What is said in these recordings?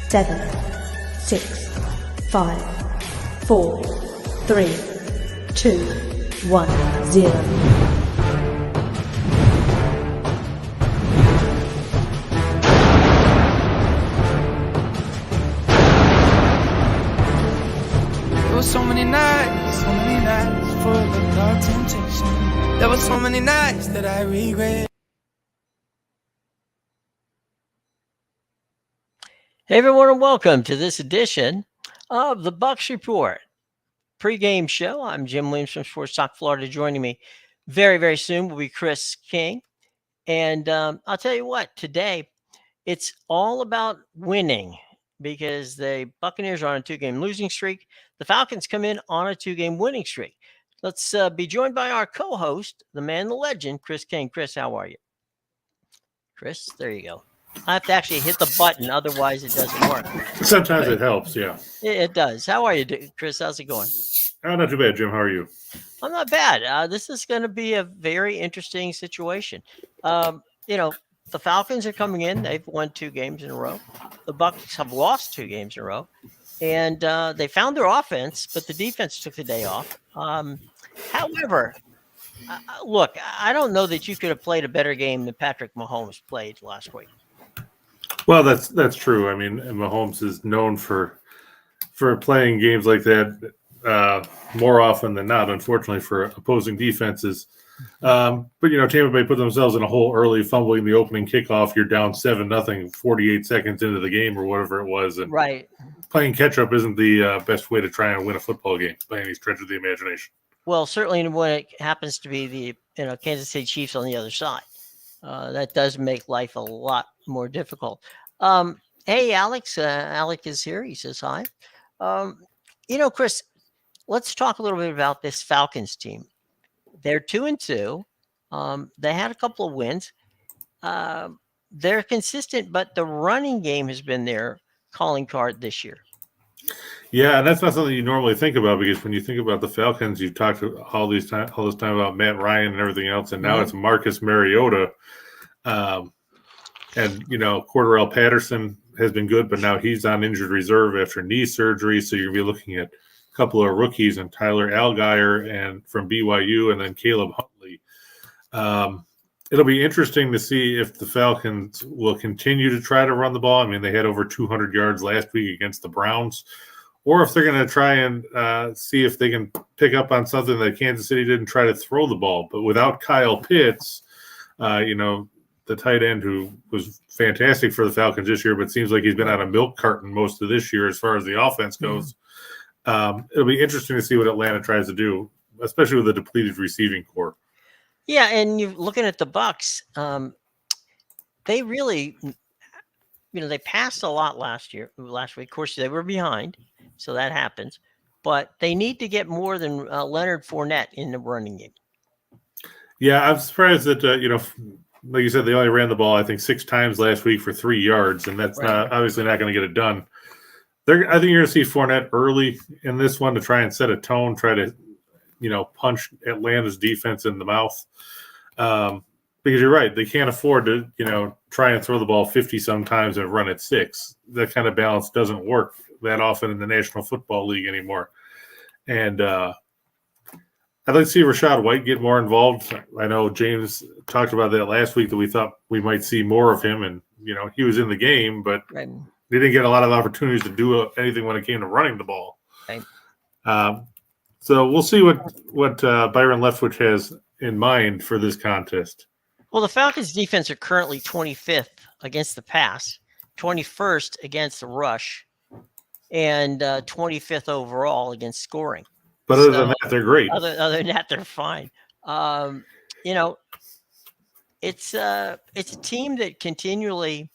7, 6, 5, 4, 3, 2, 1, 0. There were so many nights full of dark temptation. There were so many nights that I regret. Hey everyone, and welcome to this edition of the Bucs Report pregame show. I'm Jim Williams from Sports Talk Florida. Joining me very, very soon will be Chris King. And I'll tell you what, today it's all about winning because the Buccaneers are on a 2-game losing streak. The Falcons come in on a 2-game winning streak. Let's be joined by our co-host, the man, the legend, Chris King. Chris, how are you? Chris, there you go. I have to actually hit the button, otherwise it doesn't work. Sometimes it helps, yeah. It does. How are you, Chris? How's it going? Not too bad, Jim. How are you? I'm not bad. This is going to be a very interesting situation. The Falcons are coming in. They've won 2 games in a row. The Bucs have lost 2 games in a row. And they found their offense, but the defense took the day off. However, look, I don't know that you could have played a better game than Patrick Mahomes played last week. Well, that's true. I mean, Mahomes is known for playing games like that more often than not, unfortunately, for opposing defenses. But, Tampa Bay put themselves in a hole early, fumbling the opening kickoff. You're down 7-0, 48 seconds into the game or whatever it was. And right. Playing catch-up isn't the best way to try and win a football game by any stretch of the imagination. Well, certainly when it happens to be the Kansas City Chiefs on the other side. That does make life a lot more difficult. Hey, Alex. Alec is here. He says hi. Chris, let's talk a little bit about this Falcons team. They're 2-2. They had a couple of wins. They're consistent, but the running game has been their calling card this year. Yeah, and that's not something you normally think about because when you think about the Falcons, you've talked all this time about Matt Ryan and everything else, and now it's Marcus Mariota. And Cordarrelle Patterson has been good, but now he's on injured reserve after knee surgery. So you're going to be looking at a couple of rookies and Tyler Algier and from BYU and then Caleb Huntley. It'll be interesting to see if the Falcons will continue to try to run the ball. I mean, they had over 200 yards last week against the Browns, or if they're going to try and see if they can pick up on something that Kansas City didn't try to throw the ball. But without Kyle Pitts, the tight end who was fantastic for the Falcons this year, but seems like he's been on a milk carton most of this year as far as the offense goes. It'll be interesting to see what Atlanta tries to do, especially with a depleted receiving core. Yeah, and you're looking at the Bucs. They really, they passed a lot last week. Of course, they were behind, so that happens. But they need to get more than Leonard Fournette in the running game. Yeah, I'm surprised that like you said, they only ran the ball, I think, 6 times last week for 3 yards, and that's obviously not going to get it done. I think you're going to see Fournette early in this one to try and set a tone, try to, punch Atlanta's defense in the mouth. Because you're right, they can't afford to, try and throw the ball 50 sometimes and run at 6. That kind of balance doesn't work that often in the National Football League anymore. And I'd like to see Rachaad White get more involved. I know James talked about that last week, that we thought we might see more of him. And, he was in the game, but they didn't get a lot of opportunities to do anything when it came to running the ball. Right. So we'll see what Byron Leftwich has in mind for this contest. Well, the Falcons' defense are currently 25th against the pass, 21st against the rush, and 25th overall against scoring. But other than that, they're great. Other than that, they're fine. It's a team that continually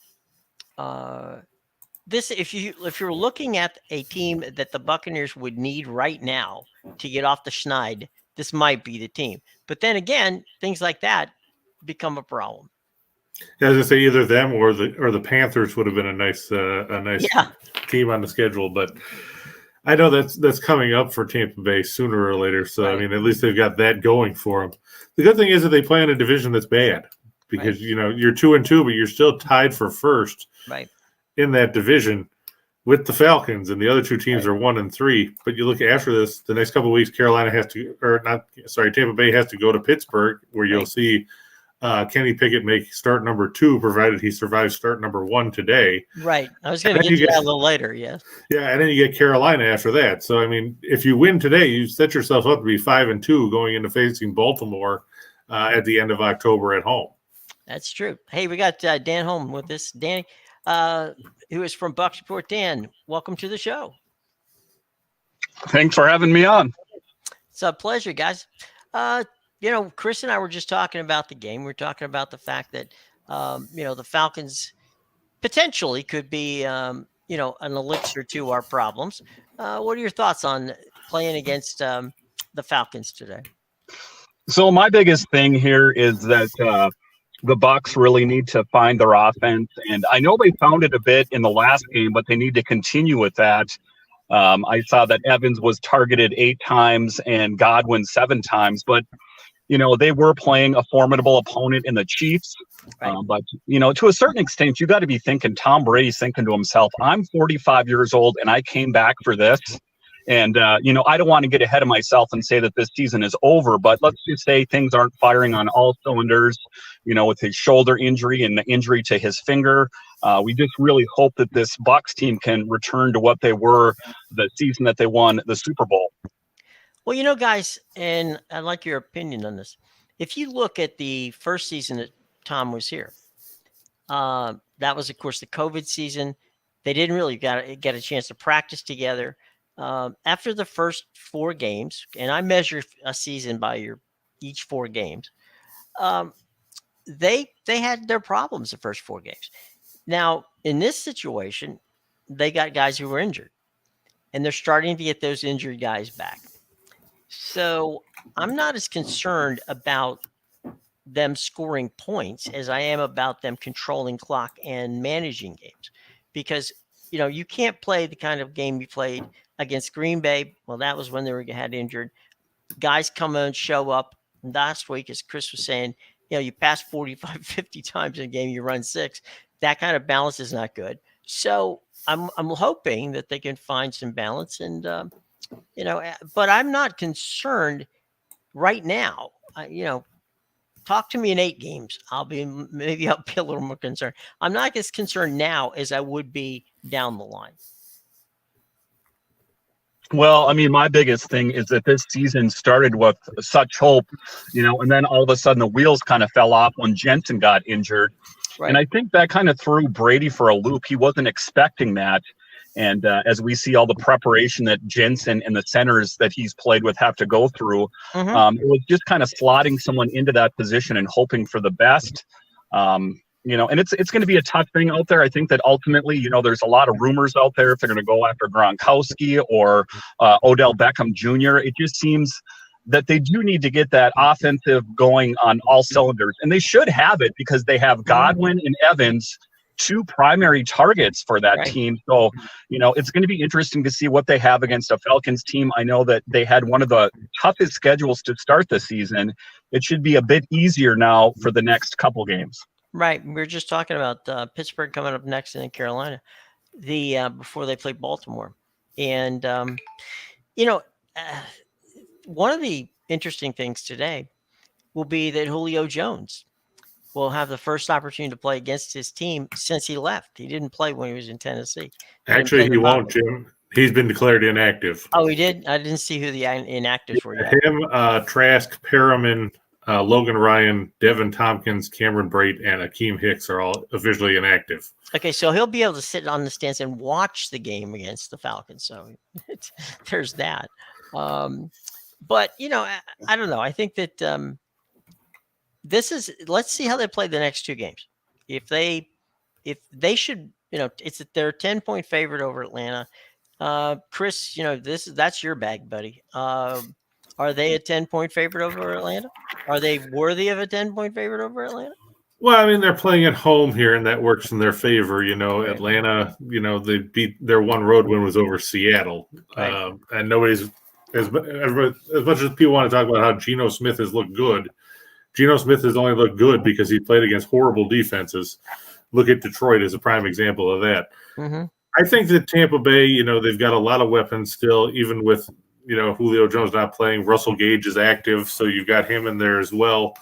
if you're looking at a team that the Buccaneers would need right now to get off the schneid, this might be the team. But then again, things like that become a problem. Yeah, I was gonna say either them or the Panthers would have been a nice team on the schedule, but I know that's coming up for Tampa Bay sooner or later. So right. I mean, at least they've got that going for them. The good thing is that they play in a division that's bad because you're 2-2, but you're still tied for first right. in that division. with the Falcons, and the other two teams are 1-3. But you look after this, the next couple of weeks, Tampa Bay has to go to Pittsburgh, where you'll see Kenny Pickett make start number 2, provided he survives start number 1 today. Right. I was going to get to that a little later. Yeah. Yeah, and then you get Carolina after that. So I mean, if you win today, you set yourself up to be 5-2 going into facing Baltimore at the end of October at home. That's true. Hey, we got Dan Holm with us. Danny, who is from Bucs Report. Dan, welcome to the show. Thanks for having me on. It's a pleasure, guys. Chris and I were just talking about the game. We're talking about the fact that, the Falcons potentially could be, an elixir to our problems. What are your thoughts on playing against the Falcons today? So my biggest thing here is that the Bucs really need to find their offense, and I know they found it a bit in the last game, but they need to continue with that. I saw that Evans was targeted 8 times and Godwin 7 times, but they were playing a formidable opponent in the Chiefs. Right. But to a certain extent, you got to be thinking, Tom Brady's thinking to himself, I'm 45 years old and I came back for this. And, I don't want to get ahead of myself and say that this season is over, but let's just say things aren't firing on all cylinders, with his shoulder injury and the injury to his finger. We just really hope that this Bucs team can return to what they were the season that they won the Super Bowl. Well, guys, and I'd like your opinion on this. If you look at the first season that Tom was here, that was, of course, the COVID season. They didn't really get a chance to practice together. After the first 4 games, and I measure a season by each 4 games, they had their problems the first 4 games. Now, in this situation, they got guys who were injured, and they're starting to get those injured guys back. So I'm not as concerned about them scoring points as I am about them controlling clock and managing games, because you can't play the kind of game you played against Green Bay. Well, that was when they had injured guys come in, show up. Last week, as Chris was saying, you pass 45, 50 times in a game, you run 6. That kind of balance is not good. So I'm hoping that they can find some balance, and but I'm not concerned right now. Talk to me in 8 games. I'll be a little more concerned. I'm not as concerned now as I would be down the line. Well, I mean, my biggest thing is that this season started with such hope, and then all of a sudden the wheels kind of fell off when Jensen got injured. Right. And I think that kind of threw Brady for a loop. He wasn't expecting that. And as we see all the preparation that Jensen and the centers that he's played with have to go through, it was just kind of slotting someone into that position and hoping for the best. And it's going to be a tough thing out there. I think that ultimately, there's a lot of rumors out there if they're going to go after Gronkowski or Odell Beckham Jr. It just seems that they do need to get that offensive going on all cylinders. And they should have it because they have Godwin and Evans, 2 primary targets for that team. So, it's going to be interesting to see what they have against a Falcons team. I know that they had one of the toughest schedules to start the season. It should be a bit easier now for the next couple games. Right. We were just talking about Pittsburgh coming up next, and then Carolina, before they play Baltimore. And, one of the interesting things today will be that Julio Jones will have the first opportunity to play against his team since he left. He didn't play when he was in Tennessee. Actually, he won't, Jim. He's been declared inactive. Oh, he did? I didn't see who the inactives were yet. Him, Trask, Perriman, Logan Ryan, Devin Tompkins, Cameron Brate, and Akeem Hicks are all officially inactive. Okay, so he'll be able to sit on the stands and watch the game against the Falcons. So there's that. But, I don't know. I think that let's see how they play the next 2 games. If they should, they're a 10-point favorite over Atlanta. Chris, that's your bag, buddy. Are they a 10-point favorite over Atlanta? Are they worthy of a 10-point favorite over Atlanta? Well, I mean, they're playing at home here, and that works in their favor. Atlanta, they beat their one road win was over Seattle. Right. And nobody's as much as people want to talk about how Geno Smith has looked good. Geno Smith has only looked good because he played against horrible defenses. Look at Detroit as a prime example of that. I think that Tampa Bay, they've got a lot of weapons still, even with, Julio Jones not playing. Russell Gage is active, so you've got him in there as well.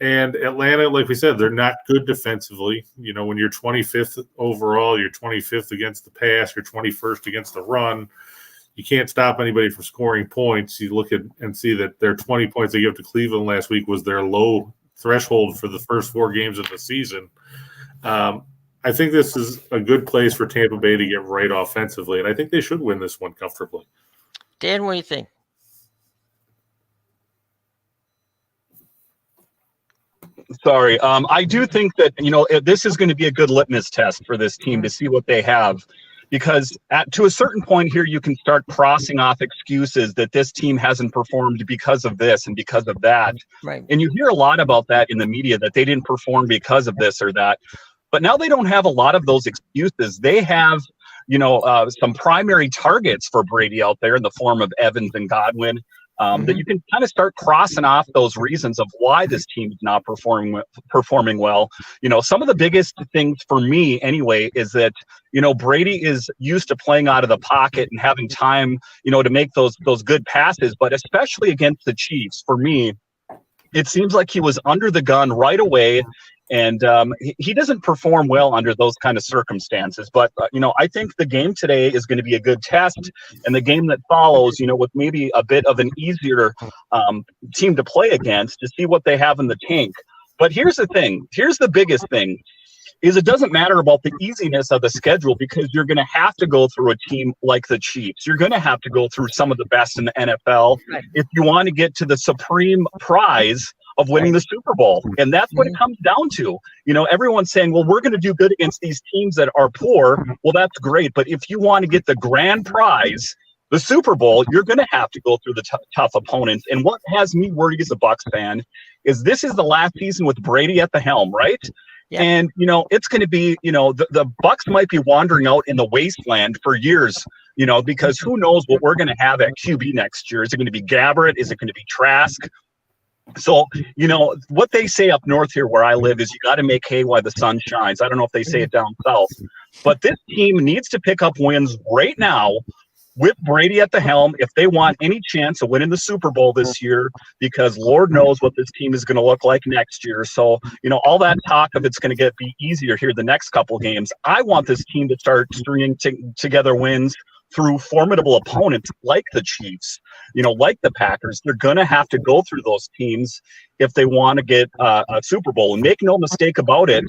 And Atlanta, like we said, they're not good defensively. When you're 25th overall, you're 25th against the pass, you're 21st against the run. You can't stop anybody from scoring points. You look at and see that their 20 points they gave to Cleveland last week was their low threshold for the first 4 games of the season. I think this is a good place for Tampa Bay to get right offensively, and I think they should win this one comfortably. Dan, what do you think? Sorry. I do think that, this is going to be a good litmus test for this team to see what they have, because to a certain point here, you can start crossing off excuses that this team hasn't performed because of this and because of that. Right. And you hear a lot about that in the media, that they didn't perform because of this or that. But now they don't have a lot of those excuses. They have, some primary targets for Brady out there in the form of Evans and Godwin. That you can kind of start crossing off those reasons of why this team is not performing well. Some of the biggest things for me anyway is that, Brady is used to playing out of the pocket and having time, to make those good passes, but especially against the Chiefs, for me, it seems like he was under the gun right away. And he doesn't perform well under those kind of circumstances. But, I think the game today is going to be a good test. And the game that follows, with maybe a bit of an easier team to play against, to see what they have in the tank. But here's the thing. Here's the biggest thing. Is it doesn't matter about the easiness of the schedule, because you're going to have to go through a team like the Chiefs. You're going to have to go through some of the best in the NFL if you want to get to the supreme prize of winning the Super Bowl. And that's what it comes down to. Everyone's saying, well, we're going to do good against these teams that are poor. Well, that's great. But if you want to get the grand prize, the Super Bowl, you're going to have to go through the tough opponents. And what has me worried as a Bucs fan is this is the last season with Brady at the helm, right? Yeah. And, it's going to be, the Bucs might be wandering out in the wasteland for years, because who knows what we're going to have at QB next year. Is it going to be Gabbert? Is it going to be Trask? So, what they say up north here where I live is you got to make hay while the sun shines. I don't know if they say it down south, but this team needs to pick up wins right now with Brady at the helm if they want any chance of winning the Super Bowl this year, because Lord knows what this team is going to look like next year. So, all that talk of it's going to be easier here the next couple games. I want this team to start stringing together wins through formidable opponents like the Chiefs, like the Packers. They're going to have to go through those teams if they want to get a Super Bowl. And make no mistake about it,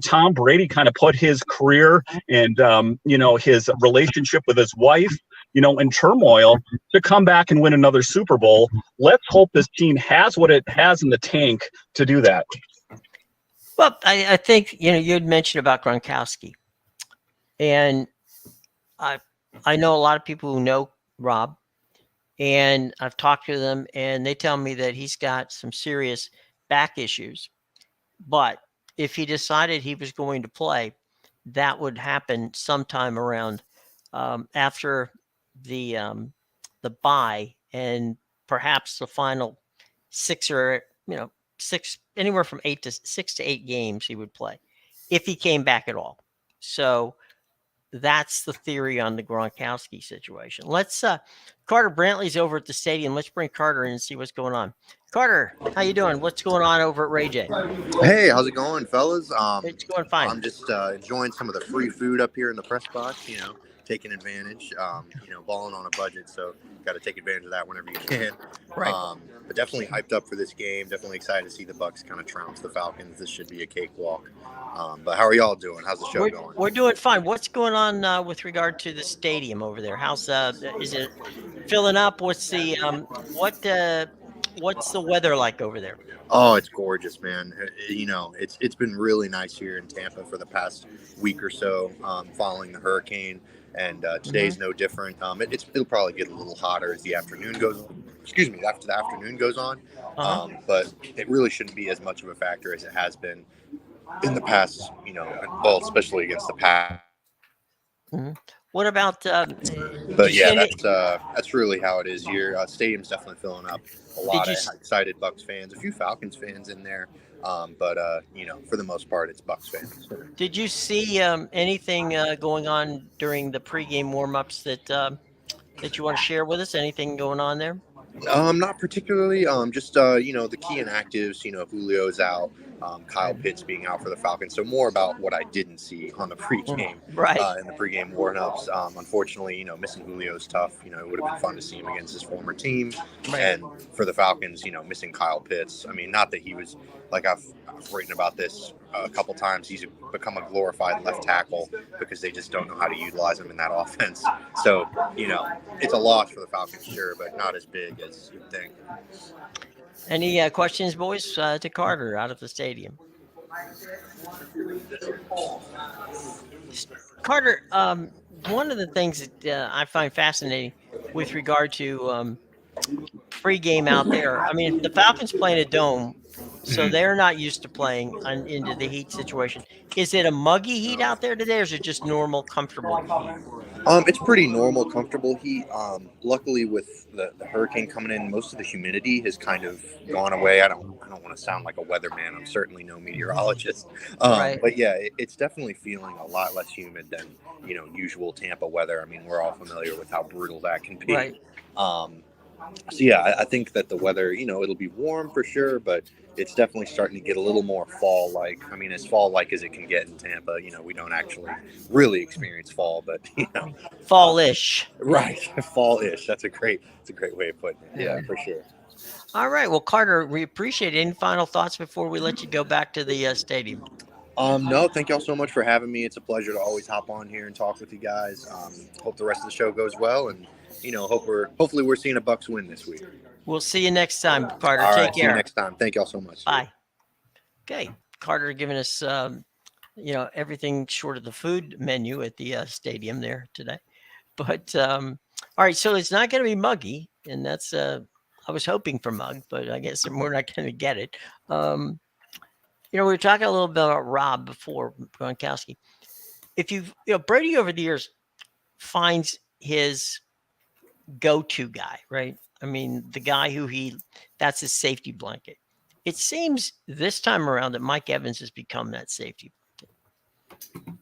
Tom Brady kind of put his career and, his relationship with his wife, in turmoil to come back and win another Super Bowl. Let's hope this team has what it has in the tank to do that. Well, I think, you had mentioned about Gronkowski. And I know a lot of people who know Rob, and I've talked to them, and they tell me that he's got some serious back issues. But if he decided he was going to play, that would happen sometime around after the bye, and perhaps the final 6 or anywhere from 6 to 8 games he would play if he came back at all. So that's the theory on the Gronkowski situation. Let's Carter Brantley's over at the stadium. Let's bring Carter in and see what's going on. Carter, how you doing? What's going on over at Ray J? Hey, how's it going, fellas? It's going fine. I'm just enjoying some of the free food up here in the press box, taking advantage, balling on a budget, so got to take advantage of that whenever you can. Right. But definitely hyped up for this game. Definitely excited to see the Bucs kind of trounce the Falcons. This should be a cakewalk. But how are y'all doing? How's the show going? We're doing fine. What's going on with regard to the stadium over there? How's is it filling up? What's the what's the weather like over there? Oh, it's gorgeous, man. It's been really nice here in Tampa for the past week or so, following the hurricane. And today's no different. It'll probably get a little hotter as the afternoon goes on. After the afternoon goes on. But it really shouldn't be as much of a factor as it has been in the past, especially against the Pack. What about but yeah, that's really how it is here. Stadium's definitely filling up. A lot of excited Bucs fans, a few Falcons fans in there. But for the most part, it's Bucs fans. Did you see anything going on during the pregame warm-ups that you want to share with us? Anything going on there? Not particularly. Just the key inactives. Julio's out. Kyle Pitts being out for the Falcons. So more about what I didn't see on the pregame, right? In the pregame warm-ups. Unfortunately, missing Julio's tough. It would have been fun to see him against his former team. Right. And for the Falcons, missing Kyle Pitts. I mean, not that he was like I've written about this a couple times. He's become a glorified left tackle because they just don't know how to utilize him in that offense. So it's a loss for the Falcons, sure, but not as big as you'd think. Any questions, boys, to Carter out of the stadium? Carter, one of the things that I find fascinating with regard to pregame out there, I mean, the Falcons play in a dome, so they're not used to playing into the heat situation. Is it a muggy heat out there today, or is it just normal, comfortable heat? It's pretty normal, comfortable heat. Luckily, with the hurricane coming in, most of the humidity has kind of gone away. I don't want to sound like a weatherman. I'm certainly no meteorologist. Right. But yeah, it's definitely feeling a lot less humid than usual Tampa weather. I mean, we're all familiar with how brutal that can be. Right. So yeah, I think that the weather, it'll be warm for sure, but it's definitely starting to get a little more fall-like. I mean, as fall-like as it can get in Tampa. We don't actually really experience fall, but fall-ish. Right, fall-ish. That's a great way of putting it. Yeah, for sure. All right. Well, Carter, we appreciate it. Any final thoughts before we let you go back to the stadium? No, thank y'all so much for having me. It's a pleasure to always hop on here and talk with you guys. Hope the rest of the show goes well, and hopefully we're seeing a Bucs win this week. We'll see you next time, Carter. All Take right, care. See you next time. Thank y'all so much. Bye. Okay, Carter giving us everything short of the food menu at the stadium there today. But all right, so it's not going to be muggy, and that's I was hoping for mug, but I guess we're not going to get it. We were talking a little bit about Rob before, Gronkowski. If Brady over the years finds his go-to guy, right? I mean, the guy who that's his safety blanket. It seems this time around that Mike Evans has become that safety blanket.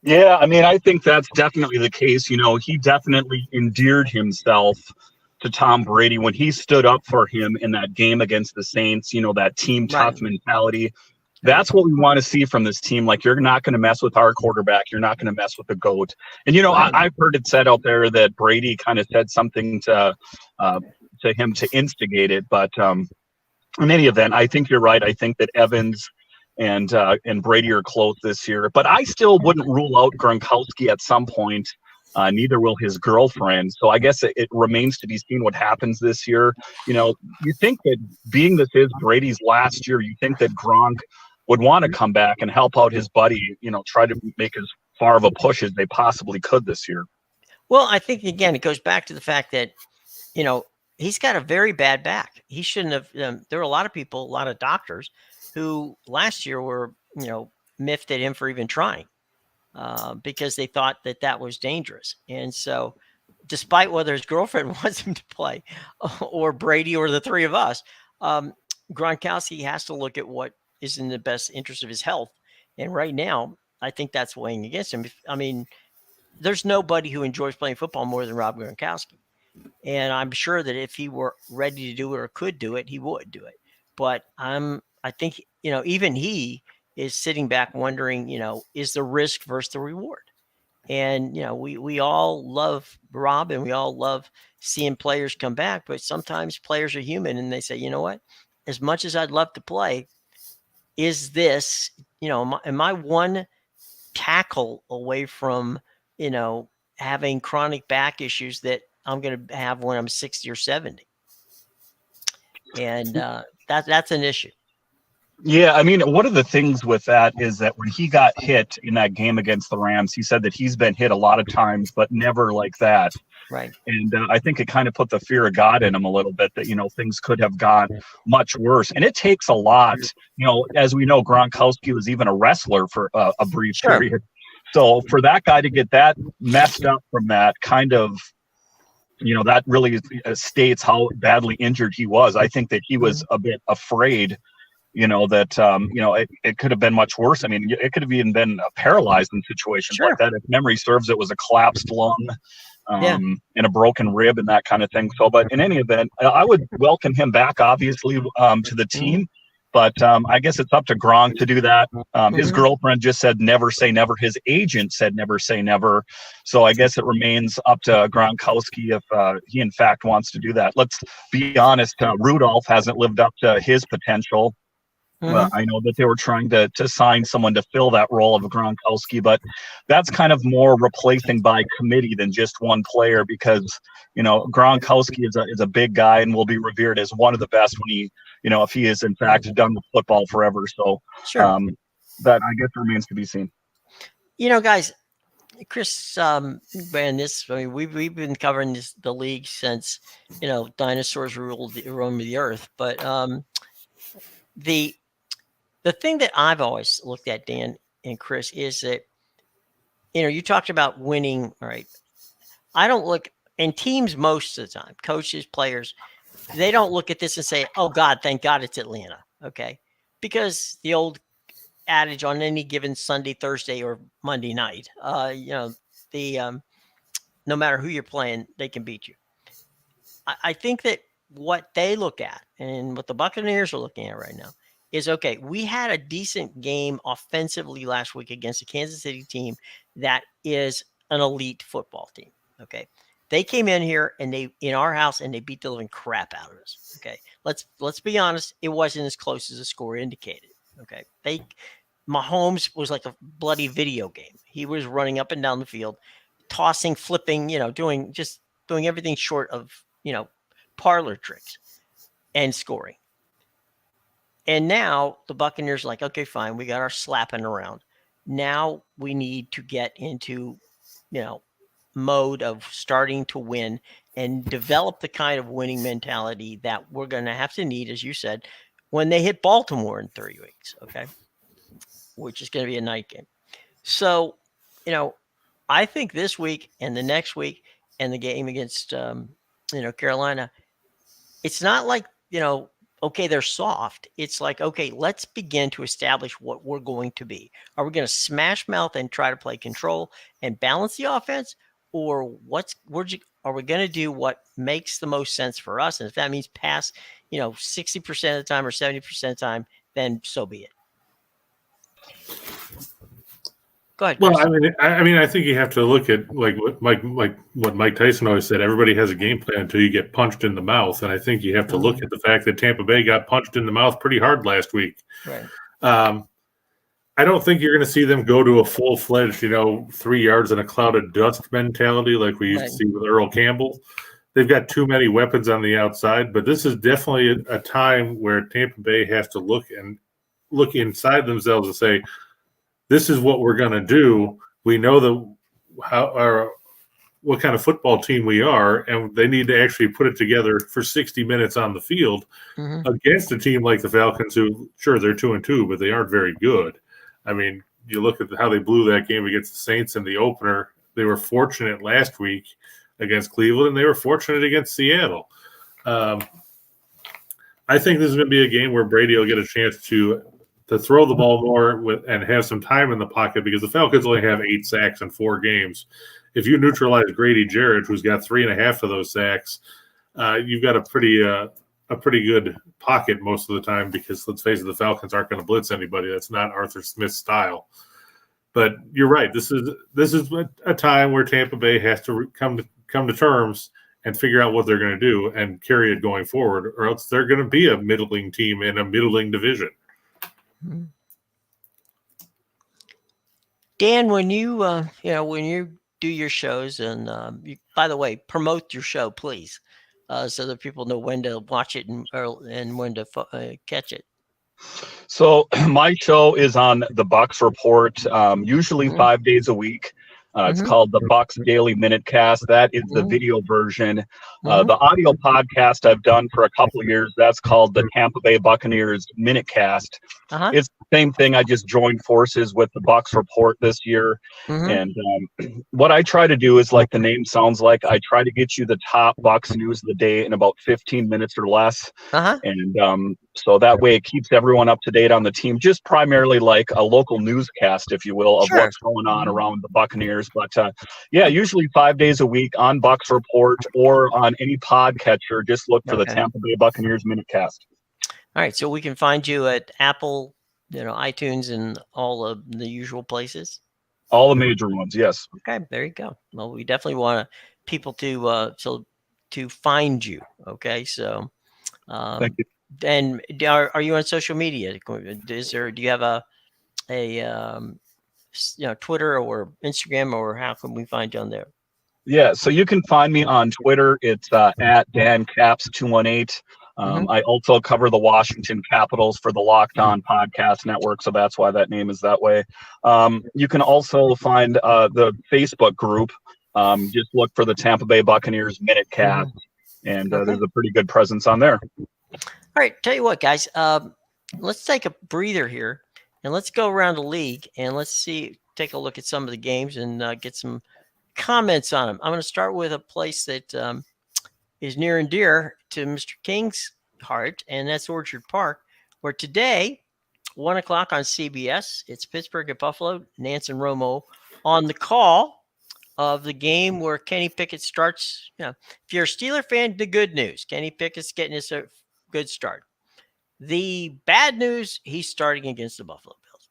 Yeah, I mean, I think that's definitely the case. He definitely endeared himself to Tom Brady when he stood up for him in that game against the Saints, that team tough mentality. That's what we want to see from this team. Like, you're not going to mess with our quarterback. You're not going to mess with the GOAT. And, I've heard it said out there that Brady kind of said something to him to instigate it. But in any event, I think you're right. I think that Evans and Brady are close this year. But I still wouldn't rule out Gronkowski at some point. Neither will his girlfriend. So I guess it remains to be seen what happens this year. You think that being this is Brady's last year, you think that Gronk would want to come back and help out his buddy, try to make as far of a push as they possibly could this year. Well, I think, again, it goes back to the fact that, he's got a very bad back. He shouldn't have. There were a lot of people, a lot of doctors who last year were, miffed at him for even trying because they thought that was dangerous. And so despite whether his girlfriend wants him to play or Brady or the three of us, Gronkowski has to look at what is in the best interest of his health. And right now, I think that's weighing against him. I mean, there's nobody who enjoys playing football more than Rob Gronkowski. And I'm sure that if he were ready to do it or could do it, he would do it. But I think, even he is sitting back wondering, is the risk versus the reward? And, we all love Rob and we all love seeing players come back, but sometimes players are human and they say, you know what, as much as I'd love to play, is this, am I one tackle away from, having chronic back issues that I'm going to have when I'm 60 or 70? And that's an issue. Yeah, I mean, one of the things with that is that when he got hit in that game against the Rams, he said that he's been hit a lot of times, but never like that. Right. And I think it kind of put the fear of God in him a little bit that, things could have gone much worse. And it takes a lot. As we know, Gronkowski was even a wrestler for a brief period. So for that guy to get that messed up from that kind of, that really states how badly injured he was. I think that he was a bit afraid, that it could have been much worse. I mean, it could have even been paralyzed in situations like that. If memory serves, it was a collapsed lung. And a broken rib and that kind of thing. So, but in any event, I would welcome him back, obviously, to the team. But I guess it's up to Gronk to do that. His girlfriend just said never say never. His agent said never say never. So I guess it remains up to Gronkowski if he, in fact, wants to do that. Let's be honest. Rudolph hasn't lived up to his potential. I know that they were trying to sign someone to fill that role of Gronkowski, but that's kind of more replacing by committee than just one player because, Gronkowski is a big guy and will be revered as one of the best when he, if he is in fact done with football forever. So that I guess remains to be seen. Guys, Chris ran this. I mean, we've been covering the league since, dinosaurs roamed the earth, but the thing that I've always looked at, Dan and Chris, is that, you talked about winning. All right. I don't look, and teams most of the time, coaches, players, they don't look at this and say, oh God, thank God it's Atlanta. Okay. Because the old adage on any given Sunday, Thursday, or Monday night, no matter who you're playing, they can beat you. I think that what they look at and what the Buccaneers are looking at right now is, okay, we had a decent game offensively last week against a Kansas City team that is an elite football team. Okay. They came in here and in our house and they beat the living crap out of us. Okay. Let's be honest. It wasn't as close as the score indicated. Okay. Mahomes was like a bloody video game. He was running up and down the field, tossing, flipping, doing everything short of, parlor tricks and scoring. And now the Buccaneers are like, okay, fine. We got our slapping around. Now we need to get into, mode of starting to win and develop the kind of winning mentality that we're going to have to need, as you said, when they hit Baltimore in 3 weeks. Okay. Which is going to be a night game. So, I think this week and the next week and the game against, Carolina, it's not like, okay, they're soft. It's like, okay, let's begin to establish what we're going to be. Are we going to smash mouth and try to play control and balance the offense? Or are we going to do what makes the most sense for us? And if that means pass, 60% of the time or 70% of the time, then so be it. Go ahead, Chris. Well, I think you have to look at what Mike Tyson always said. Everybody has a game plan until you get punched in the mouth, and I think you have to look at the fact that Tampa Bay got punched in the mouth pretty hard last week. Right. I don't think you're going to see them go to a full-fledged, 3 yards in a cloud of dust mentality like we used to see with Earl Campbell. They've got too many weapons on the outside, but this is definitely a time where Tampa Bay has to look inside themselves and say, this is what we're going to do. We know what kind of football team we are, and they need to actually put it together for 60 minutes on the field against a team like the Falcons, who, sure, they're 2-2, but they aren't very good. I mean, you look at how they blew that game against the Saints in the opener. They were fortunate last week against Cleveland, and they were fortunate against Seattle. I think this is going to be a game where Brady will get a chance to throw the ball more and have some time in the pocket, because the Falcons only have 8 sacks in 4 games. If you neutralize Grady Jarrett, who's got 3.5 of those sacks, you've got a pretty good pocket most of the time, because let's face it, the Falcons aren't going to blitz anybody. That's not Arthur Smith's style. But you're right. This is a time where Tampa Bay has to come to terms and figure out what they're going to do and carry it going forward, or else they're going to be a middling team in a middling division. Dan, when you do your shows, and by the way, promote your show, please, so that people know when to watch it and when to catch it. So my show is on the Bucs Report, usually 5 days a week. It's called the Bucs Daily Minute Cast. That is the video version. The audio podcast I've done for a couple of years, that's called the Tampa Bay Buccaneers Minute Cast. It's Same thing. I just joined forces with the Bucs Report this year. And what I try to do is, like the name sounds like, I try to get you the top Bucs news of the day in about 15 minutes or less. And so that way it keeps everyone up to date on the team, just primarily like a local newscast, if you will, of what's going on around the Buccaneers. But yeah, usually 5 days a week on Bucs Report or on any podcatcher. Just look for the Tampa Bay Buccaneers Minutecast. All right, so we can find you at Apple, iTunes, and all of the usual places. All the major ones, yes. Okay, there you go. Well, we definitely want people to find you. Okay, so thank you. And are you on social media? Do you have a Twitter or Instagram, or how can we find you on there? Yeah, so you can find me on Twitter. It's at DanCaps218. I also cover the Washington Capitals for the Locked On Podcast Network, so that's why that name is that way. You can also find the Facebook group. Just look for the Tampa Bay Buccaneers Minutecast, and there's a pretty good presence on there. All right, tell you what, guys, let's take a breather here, and let's go around the league, and let's take a look at some of the games and get some comments on them. I'm going to start with a place that is near and dear to Mr. King's heart, and that's Orchard Park, where today, 1 o'clock on CBS, it's Pittsburgh at Buffalo, Nance and Romo on the call of the game where Kenny Pickett starts. If you're a Steeler fan, the good news, Kenny Pickett's getting us a good start. The bad news, he's starting against the Buffalo Bills.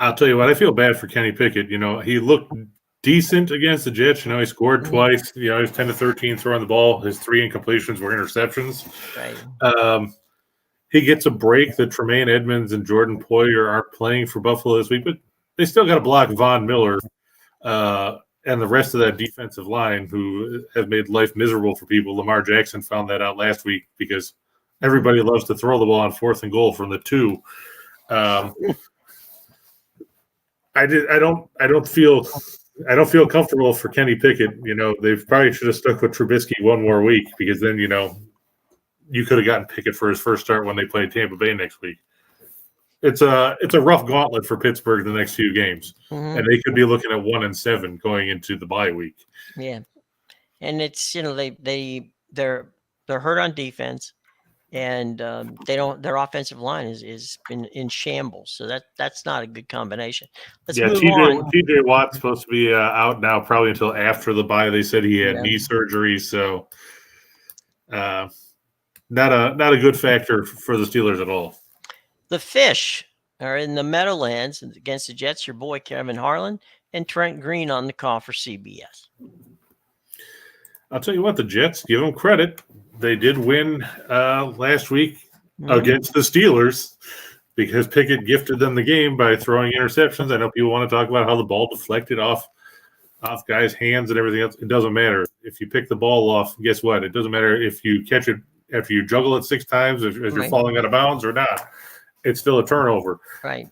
I'll tell you what, I feel bad for Kenny Pickett. He looked decent against the Jets. He scored twice. He was 10-13 throwing the ball. His 3 incompletions were interceptions. Right. He gets a break that Tremaine Edmonds and Jordan Poyer aren't playing for Buffalo this week, but they still got to block Von Miller and the rest of that defensive line, who have made life miserable for people. Lamar Jackson found that out last week because everybody loves to throw the ball on 4th and goal from the 2. I don't feel comfortable for Kenny Pickett. They probably should have stuck with Trubisky one more week, because then, you could have gotten Pickett for his first start when they played Tampa Bay next week. It's a rough gauntlet for Pittsburgh the next few games, and they could be looking at 1-7 going into the bye week. Yeah, and it's they're hurt on defense, and their offensive line is in shambles. So that's not a good combination. Let's move on. TJ Watt's supposed to be out now, probably until after the bye. They said he had knee surgery, so not a good factor for the Steelers at all. The Fish are in the Meadowlands against the Jets. Your boy Kevin Harlan and Trent Green on the call for CBS. I'll tell you what, the Jets, give them credit. They did win last week against the Steelers because Pickett gifted them the game by throwing interceptions. I know people want to talk about how the ball deflected off guys' hands and everything else. It doesn't matter. If you pick the ball off, guess what? It doesn't matter if you catch it, if you juggle it 6 times, if you're falling out of bounds or not. It's still a turnover. Right.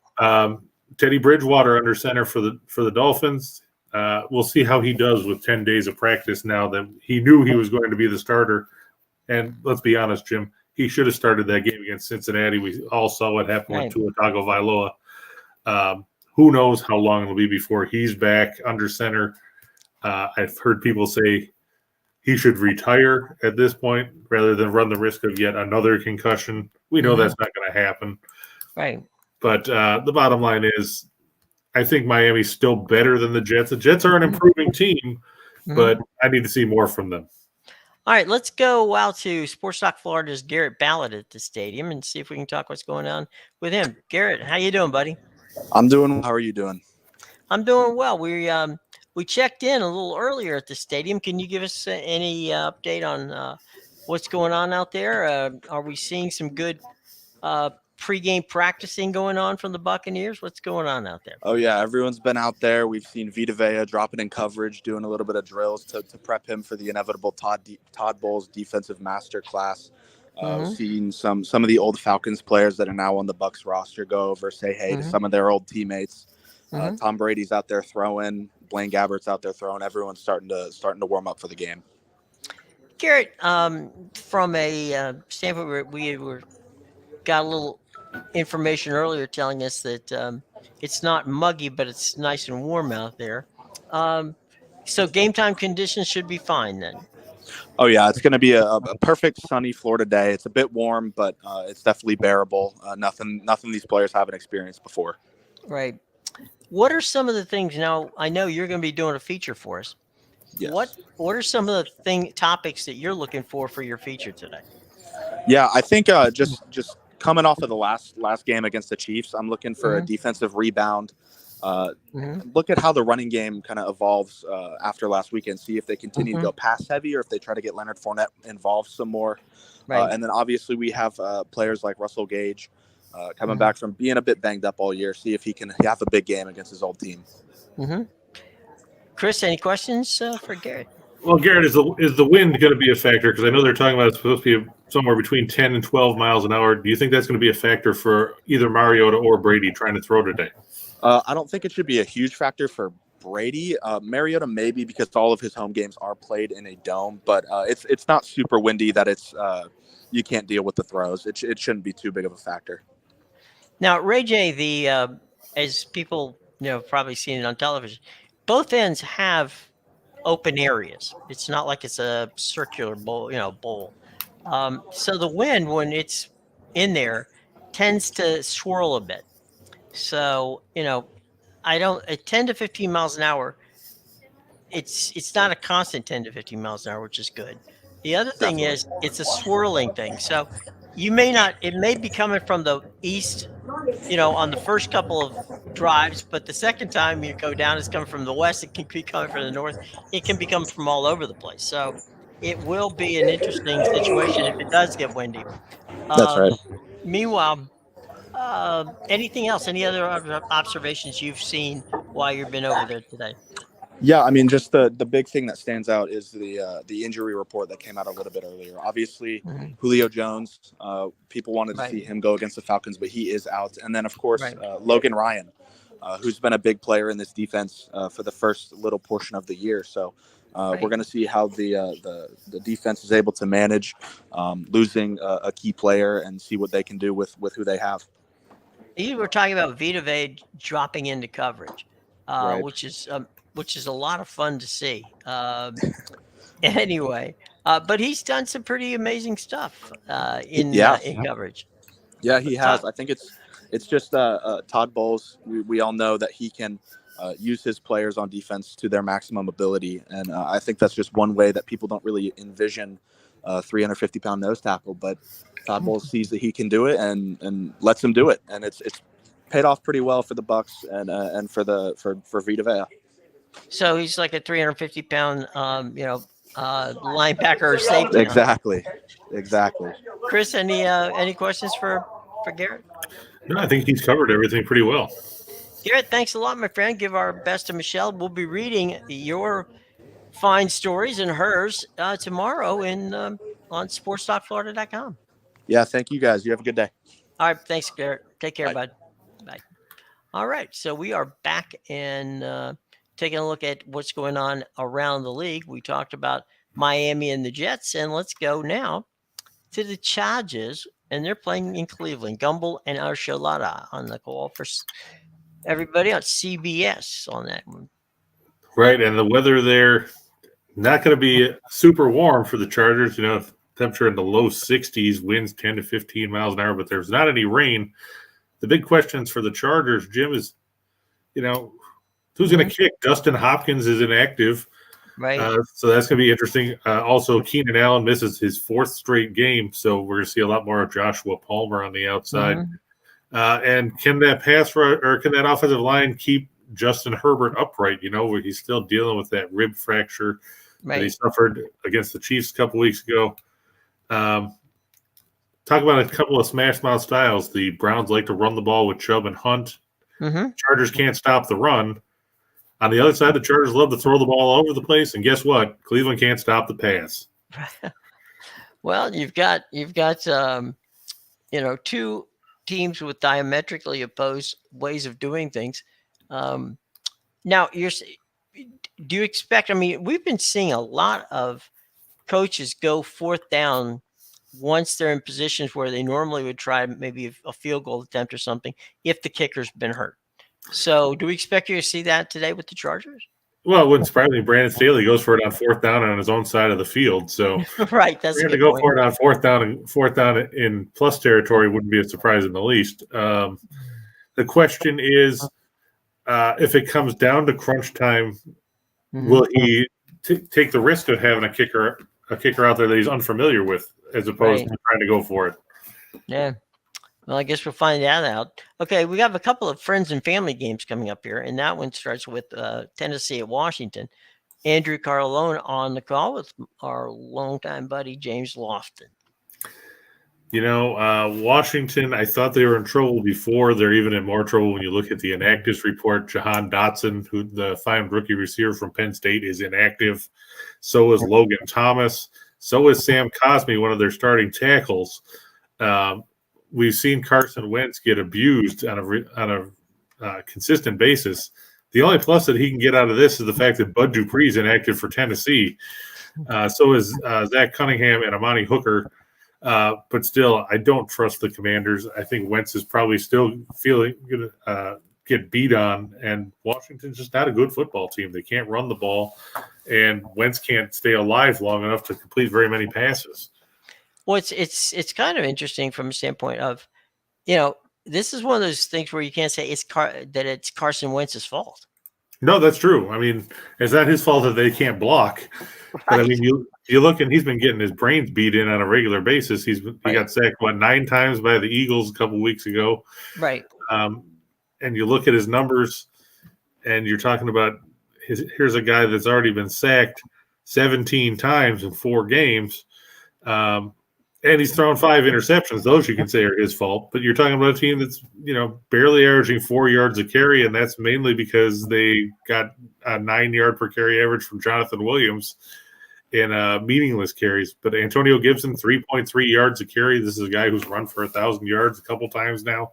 Teddy Bridgewater under center for the Dolphins. We'll see how he does with 10 days of practice now that he knew he was going to be the starter. And let's be honest, Jim, he should have started that game against Cincinnati. We all saw what happened with Tua Tagovailoa. Who knows how long it'll be before he's back under center. I've heard people say he should retire at this point rather than run the risk of yet another concussion. We know that's not going to happen. Right. But the bottom line is, I think Miami's still better than the Jets. The Jets are an improving team, but I need to see more from them. All right, let's go out to Sports Talk Florida's Garrett Ballard at the stadium and see if we can talk what's going on with him. Garrett, how you doing, buddy? I'm doing well. How are you doing? I'm doing well. We checked in a little earlier at the stadium. Can you give us any update on what's going on out there? Are we seeing some good pregame practicing going on from the Buccaneers? What's going on out there? Oh, yeah. Everyone's been out there. We've seen Vita Vea dropping in coverage, doing a little bit of drills to prep him for the inevitable Todd Bowles defensive master class. We've seen some of the old Falcons players that are now on the Bucs roster go over, say hey to some of their old teammates. Tom Brady's out there throwing. Blaine Gabbert's out there throwing. Everyone's starting to warm up for the game. Garrett, from a standpoint, we got a little information earlier telling us that it's not muggy, but it's nice and warm out there. So game time conditions should be fine then. Oh yeah, it's going to be a perfect sunny Florida day. It's a bit warm, but it's definitely bearable. Nothing these players haven't experienced before. Right. What are some of the things now? I know you're going to be doing a feature for us. Yes. What are some of the topics that you're looking for your feature today? Yeah, I think just coming off of the last game against the Chiefs, I'm looking for a defensive rebound. Look at how the running game kind of evolves after last weekend. See if they continue to go pass heavy or if they try to get Leonard Fournette involved some more. Right. And then obviously we have players like Russell Gage coming back from being a bit banged up all year. See if he can have a big game against his old team. Chris, any questions for Garrett? Well, Garrett, is the wind going to be a factor? Because I know they're talking about it's supposed to be somewhere between 10 and 12 miles an hour. Do you think that's going to be a factor for either Mariota or Brady trying to throw today? I don't think it should be a huge factor for Brady. Mariota maybe because all of his home games are played in a dome, but it's not super windy that it's you can't deal with the throws. It shouldn't be too big of a factor. Now, Ray J, as people probably seen it on television, both ends have open areas. It's not like it's a circular bowl, bowl. So the wind, when it's in there, tends to swirl a bit. So, at 10 to 15 miles an hour, it's not a constant 10 to 15 miles an hour, which is good. The other thing is it's a swirling thing. So it may be coming from the east, on the first couple of drives, but the second time you go down, it's coming from the west. It can be coming from the north. It can be coming from all over the place. So it will be an interesting situation if it does get windy. That's right. Meanwhile, anything else? Any other observations you've seen while you've been over there today? Yeah, I mean, just the big thing that stands out is the injury report that came out a little bit earlier. Obviously, Julio Jones, people wanted to see him go against the Falcons, but he is out. And then, of course, Logan Ryan, who's been a big player in this defense for the first little portion of the year. So we're going to see how the defense is able to manage losing a key player and see what they can do with who they have. You were talking about Vita Vea dropping into coverage, which is a lot of fun to see. Anyway, but he's done some pretty amazing stuff in coverage. Yeah, he has. I think it's just Todd Bowles. We all know that he can use his players on defense to their maximum ability, and I think that's just one way that people don't really envision a 350-pound nose tackle. But Todd Bowles sees that he can do it and lets him do it, and it's paid off pretty well for the Bucs and for Vita Vea. So he's like a 350-pound, linebacker or safety. Exactly. Chris, any questions for Garrett? No, I think he's covered everything pretty well. Garrett, thanks a lot, my friend. Give our best to Michelle. We'll be reading your fine stories and hers tomorrow on sports.florida.com. Yeah, thank you guys. You have a good day. All right, thanks, Garrett. Take care, Bye. bud. Bye. All right, so we are back and taking a look at what's going on around the league. We talked about Miami and the Jets, and let's go now to the Chargers, and they're playing in Cleveland. Gumbel and Archuleta on the call for everybody on CBS on that one. Right, and the weather there, not going to be super warm for the Chargers. Temperature in the low 60s, winds 10 to 15 miles an hour, but there's not any rain. The big questions for the Chargers, Jim, is, who's going to kick? Dustin Hopkins is inactive. Right. So that's going to be interesting. Also, Keenan Allen misses his fourth straight game, so we're going to see a lot more of Joshua Palmer on the outside. And can that can that offensive line keep Justin Herbert upright, where he's still dealing with that rib fracture that he suffered against the Chiefs a couple weeks ago. Talk about a couple of smash mouth styles. The Browns like to run the ball with Chubb and Hunt. Chargers can't stop the run. On the other side, the Chargers love to throw the ball all over the place, and guess what? Cleveland can't stop the pass. Well, you've got two teams with diametrically opposed ways of doing things. Now, do you expect? I mean, we've been seeing a lot of coaches go fourth down once they're in positions where they normally would try maybe a field goal attempt or something if the kicker's been hurt. So do we expect you to see that today with the Chargers? Well, it wouldn't surprise me. Brandon Staley goes for it on 4th down on his own side of the field. So right, that's we're a going to good go point. for it on 4th down in plus territory wouldn't be a surprise in the least. The question is, if it comes down to crunch time, will he take the risk of having a kicker out there that he's unfamiliar with, as opposed to trying to go for it? Yeah. Well, I guess we'll find that out. Okay, we have a couple of friends and family games coming up here, and that one starts with Tennessee at Washington. Andrew Carlone on the call with our longtime buddy James Lofton. Washington, I thought they were in trouble before. They're even in more trouble when you look at the inactives report. Jahan Dotson, who the fine rookie receiver from Penn State, is inactive. So is Logan Thomas. So is Sam Cosmi, one of their starting tackles. We've seen Carson Wentz get abused on a consistent basis. The only plus that he can get out of this is the fact that Bud Dupree is inactive for Tennessee. So is Zach Cunningham and Amani Hooker. But still, I don't trust the Commanders. I think Wentz is probably still going to get beat on, and Washington's just not a good football team. They can't run the ball, and Wentz can't stay alive long enough to complete very many passes. Well, it's kind of interesting from a standpoint of, this is one of those things where you can't say that it's Carson Wentz's fault. No, that's true. I mean, it's not his fault that they can't block. Right. But I mean, you look, and he's been getting his brains beat in on a regular basis. He got sacked 9 times by the Eagles a couple weeks ago. Right. And you look at his numbers, and you're talking about here's a guy that's already been sacked 17 times in 4 games. And he's thrown 5 interceptions. Those you can say are his fault. But you're talking about a team that's, barely averaging 4 yards a carry, and that's mainly because they got a 9-yard per carry average from Jonathan Williams in meaningless carries. But Antonio Gibson, 3.3 yards a carry. This is a guy who's run for 1,000 yards a couple times now.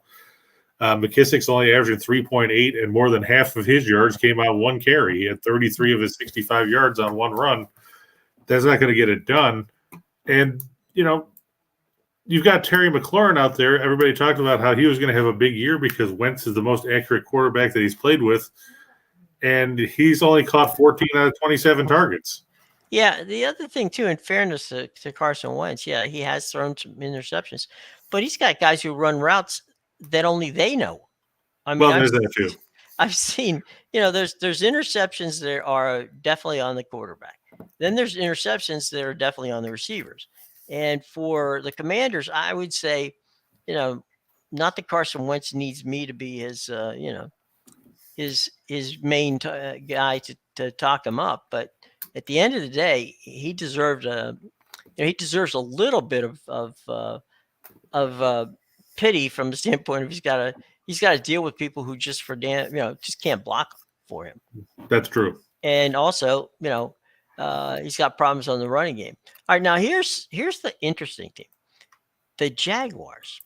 McKissick's only averaging 3.8, and more than half of his yards came on 1 carry. He had 33 of his 65 yards on 1 run. That's not going to get it done. And, you've got Terry McLaurin out there. Everybody talked about how he was going to have a big year because Wentz is the most accurate quarterback that he's played with, and he's only caught 14 out of 27 targets. Yeah, the other thing, too, in fairness to Carson Wentz, he has thrown some interceptions, but he's got guys who run routes that only they know. I mean, there's that, too. I've seen, there's interceptions that are definitely on the quarterback. Then there's interceptions that are definitely on the receivers. And for the Commanders, I would say, not that Carson Wentz needs me to be his, his main guy to talk him up. But at the end of the day, he deserved he deserves a little bit of pity from the standpoint of he's got to deal with people who just just can't block for him. That's true. And also, he's got problems on the running game. All right, now here's the interesting thing. The Jaguars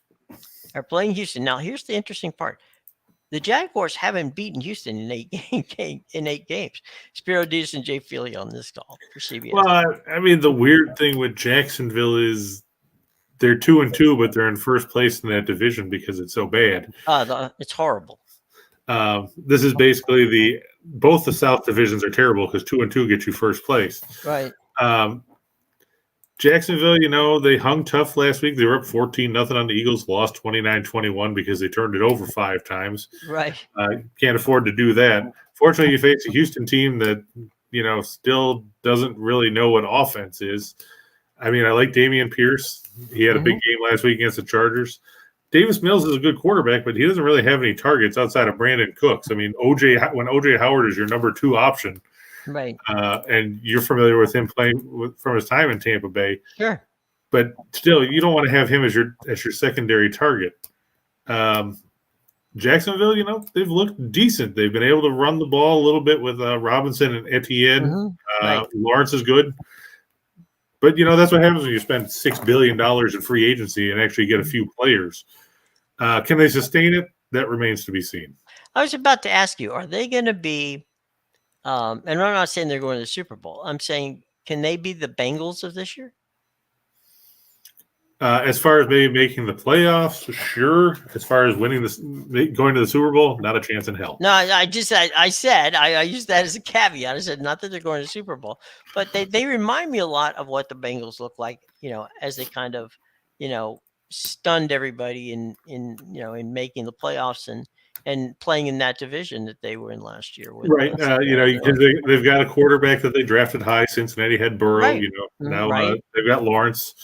are playing Houston. Now, here's the interesting part. The Jaguars haven't beaten Houston in 8 games. Spiro Diaz and Jay Feely on this call for CBS. Well, I mean, the weird thing with Jacksonville is they're 2-2, but they're in first place in that division because it's so bad. It's horrible. This is basically both the South divisions are terrible because 2-2 get you first place. Right. Jacksonville, they hung tough last week. They were up 14-0 on the Eagles, lost 29-21 because they turned it over 5 times. Right. Can't afford to do that. Fortunately, you face a Houston team that, still doesn't really know what offense is. I mean, I like Dameon Pierce. He had a big game last week against the Chargers. Davis Mills is a good quarterback, but he doesn't really have any targets outside of Brandon Cooks. I mean, when O.J. Howard is your number 2 option, right? And you're familiar with him playing from his time in Tampa Bay. Sure. But still, you don't want to have him as your secondary target. Jacksonville, they've looked decent. They've been able to run the ball a little bit with Robinson and Etienne. Right. Lawrence is good. But, that's what happens when you spend $6 billion in free agency and actually get a few players. Can they sustain it? That remains to be seen. I was about to ask you, are they going to be and I'm not saying they're going to the Super Bowl. I'm saying, can they be the Bengals of this year? As far as maybe making the playoffs, sure. As far as winning this, going to the Super Bowl, not a chance in hell. No, I used that as a caveat. I said not that they're going to the Super Bowl, but they remind me a lot of what the Bengals look like, as they kind of, stunned everybody in making the playoffs and playing in that division that they were in last year. Right. Because they've got a quarterback that they drafted high. Cincinnati had Burrow. Right. Now Right. They've got Lawrence.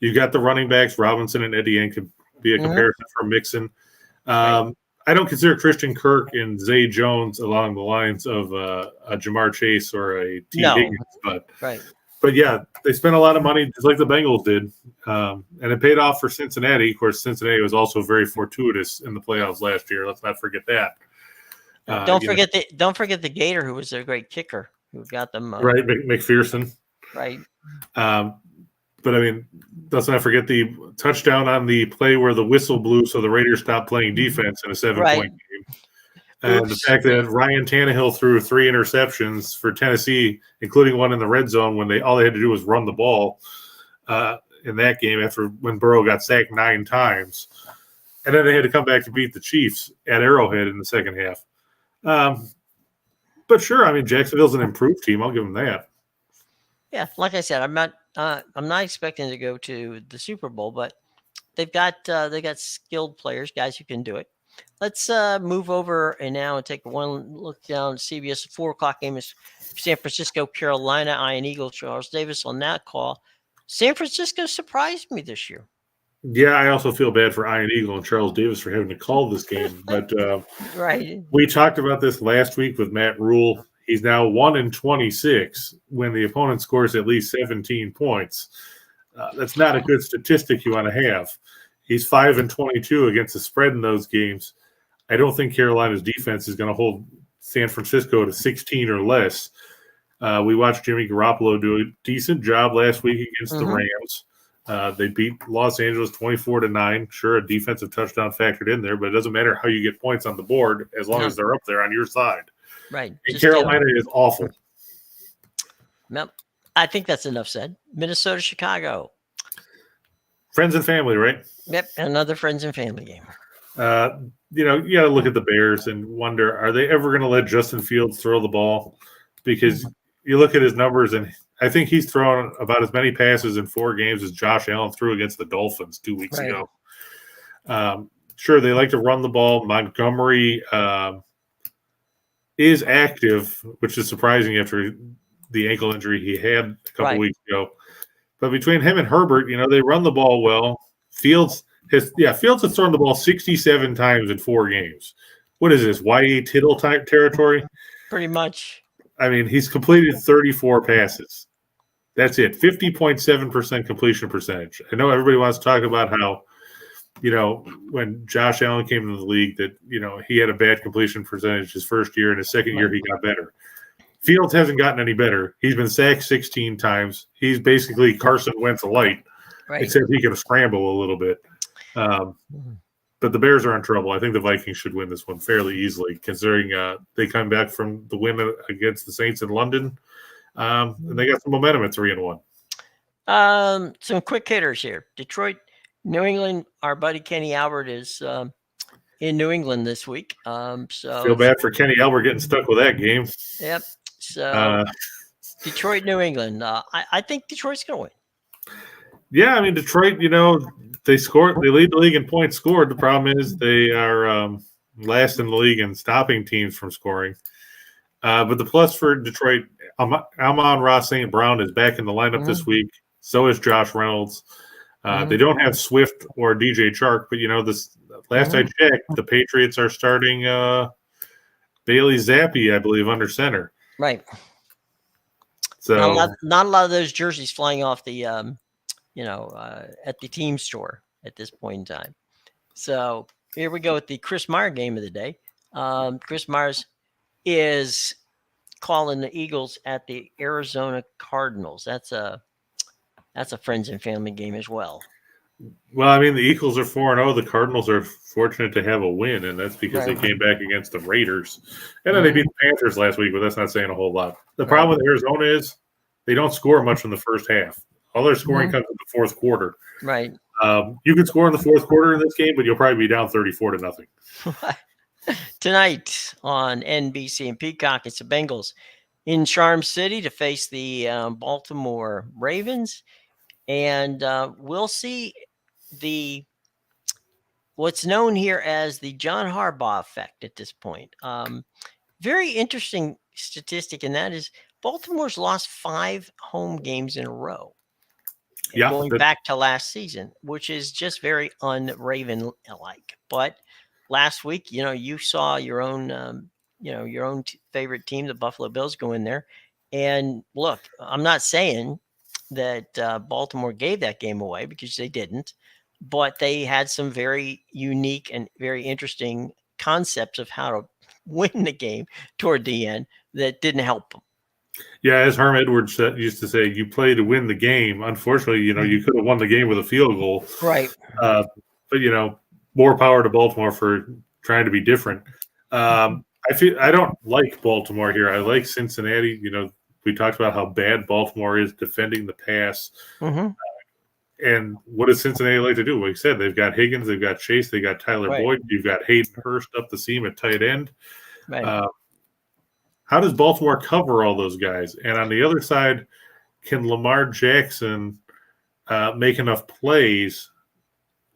You've got the running backs, Robinson and Etienne could be a comparison for Mixon. I don't consider Christian Kirk and Zay Jones along the lines of a Jamar Chase or a T. Higgins, but yeah, they spent a lot of money just like the Bengals did, and it paid off for Cincinnati. Of course, Cincinnati was also very fortuitous in the playoffs last year. Let's not forget that. Don't forget the Gator, who was their great kicker, who got them right, McPherson. Right. But, I mean, let's not forget the touchdown on the play where the whistle blew so the Raiders stopped playing defense in a 7-point game. And the fact that Ryan Tannehill threw 3 interceptions for Tennessee, including one in the red zone when all they had to do was run the ball in that game when Burrow got sacked 9 times. And then they had to come back to beat the Chiefs at Arrowhead in the second half. But sure, I mean, Jacksonville's an improved team. I'll give them that. Yeah, like I said, I'm not expecting to go to the Super Bowl, but they've got skilled players, guys who can do it. Let's move over and take one look down. CBS 4:00 game is San Francisco, Carolina, Iron Eagle, Charles Davis on that call. San Francisco surprised me this year. Yeah, I also feel bad for Iron Eagle and Charles Davis for having to call this game. But right, we talked about this last week with Matt Rule. He's now 1-26 when the opponent scores at least 17 points. That's not a good statistic you want to have. He's 5-22 against the spread in those games. I don't think Carolina's defense is going to hold San Francisco to 16 or less. We watched Jimmy Garoppolo do a decent job last week against the Rams. They beat Los Angeles 24-9. Sure, a defensive touchdown factored in there, but it doesn't matter how you get points on the board as long as they're up there on your side. Right. And Carolina is awful. Yep. I think that's enough said. Minnesota, Chicago. Friends and family, right? Yep. Another friends and family game. You got to look at the Bears and wonder, are they ever going to let Justin Fields throw the ball? Because you look at his numbers, and I think he's thrown about as many passes in 4 games as Josh Allen threw against the Dolphins 2 weeks ago. Sure, they like to run the ball. Montgomery is active, which is surprising after the ankle injury he had a couple weeks ago. But between him and Herbert, they run the ball well. Fields has thrown the ball 67 times in 4 games. What is this, Y.A. Tittle type territory? Pretty much. I mean, he's completed 34 passes. That's it, 50.7% completion percentage. I know everybody wants to talk about how, when Josh Allen came into the league that, he had a bad completion percentage his first year, and his second year he got better. Fields hasn't gotten any better. He's been sacked 16 times. He's basically Carson Wentz light, except he can scramble a little bit. But the Bears are in trouble. I think the Vikings should win this one fairly easily, considering they come back from the win against the Saints in London. And they got some momentum at 3-1. Some quick hitters here. Detroit, New England. Our buddy Kenny Albert is in New England this week. So feel bad for Kenny Albert getting stuck with that game. Yep. So Detroit, New England. I think Detroit's going to win. Yeah, I mean Detroit. They lead the league in points scored. The problem is they are last in the league in stopping teams from scoring. But the plus for Detroit, Amon-Ra St. Brown is back in the lineup this week. So is Josh Reynolds. They don't have Swift or DJ Chark, but this last I checked, the Patriots are starting Bailey Zappi, I believe, under center. Right. So not a lot of those jerseys flying off the at the team store at this point in time. So here we go with the Chris Meyer game of the day. Chris Myers is calling the Eagles at the Arizona Cardinals. That's a friends and family game as well. Well, I mean, the Eagles are 4-0. The Cardinals are fortunate to have a win, and that's because they came back against the Raiders. And then they beat the Panthers last week, but that's not saying a whole lot. The problem with Arizona is they don't score much in the first half. All their scoring comes in the fourth quarter. Right. You can score in the fourth quarter in this game, but you'll probably be down 34-0. Tonight on NBC and Peacock, it's the Bengals in Charm City to face the Baltimore Ravens. And we'll see what's known here as the John Harbaugh effect at this point. Very interesting statistic, and that is Baltimore's lost 5 home games in a row. Going back to last season, which is just very un-Raven-like. But last week, you saw your own, favorite team, the Buffalo Bills, go in there. And look, I'm not saying that Baltimore gave that game away, because they didn't, but they had some very unique and very interesting concepts of how to win the game toward the end that didn't help them. Yeah, as Herm Edwards used to say, you play to win the game. Unfortunately, you could have won the game with a field goal. Right. But, more power to Baltimore for trying to be different. I don't like Baltimore here. I like Cincinnati. We talked about how bad Baltimore is defending the pass. And what does Cincinnati like to do? Like I said, they've got Higgins, they've got Chase, they got Tyler Boyd, you've got Hayden Hurst up the seam at tight end. Right. How does Baltimore cover all those guys? And on the other side, can Lamar Jackson make enough plays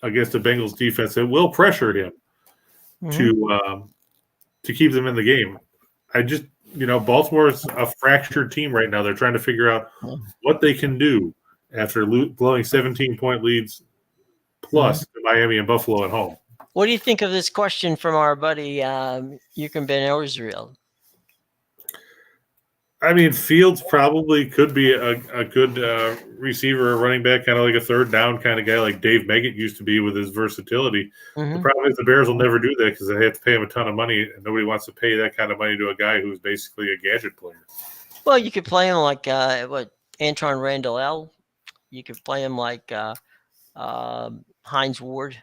against the Bengals defense that will pressure him to keep them in the game? Baltimore's a fractured team right now. They're trying to figure out what they can do after blowing 17-point leads plus to Miami and Buffalo at home. What do you think of this question from our buddy Yukon Ben Israel? I mean, Fields probably could be a good receiver or running back, kind of like a third down kind of guy like Dave Meggett used to be with his versatility. The problem is the Bears will never do that because they have to pay him a ton of money, and nobody wants to pay that kind of money to a guy who's basically a gadget player. Well, you could play him like Antoine Randall L. You could play him like Hines Ward.